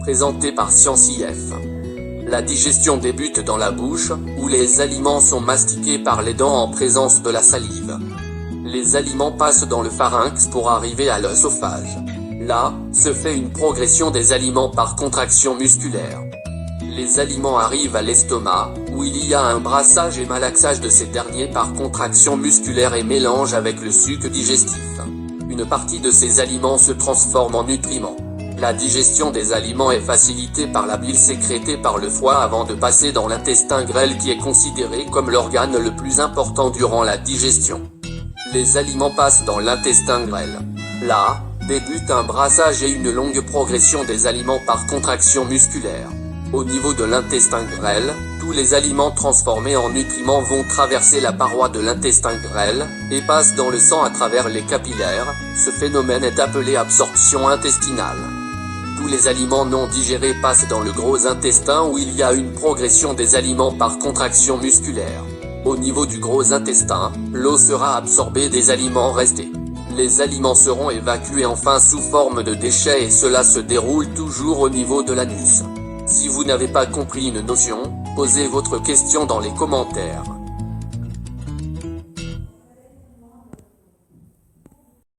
présenté par ScienceIF. La digestion débute dans la bouche, où les aliments sont mastiqués par les dents en présence de la salive. Les aliments passent dans le pharynx pour arriver à l'œsophage. Là, se fait une progression des aliments par contraction musculaire. Les aliments arrivent à l'estomac, où il y a un brassage et malaxage de ces derniers par contraction musculaire et mélange avec le suc digestif. Une partie de ces aliments se transforme en nutriments. La digestion des aliments est facilitée par la bile sécrétée par le foie avant de passer dans l'intestin grêle qui est considéré comme l'organe le plus important durant la digestion. Les aliments passent dans l'intestin grêle. Là, débute un brassage et une longue progression des aliments par contraction musculaire. Au niveau de l'intestin grêle, tous les aliments transformés en nutriments vont traverser la paroi de l'intestin grêle, et passent dans le sang à travers les capillaires. Ce phénomène est appelé absorption intestinale. Tous les aliments non digérés passent dans le gros intestin où il y a une progression des aliments par contraction musculaire. Au niveau du gros intestin, l'eau sera absorbée des aliments restés. Les aliments seront évacués enfin sous forme de déchets et cela se déroule toujours au niveau de l'anus. Si vous n'avez pas compris une notion, posez votre question dans les commentaires.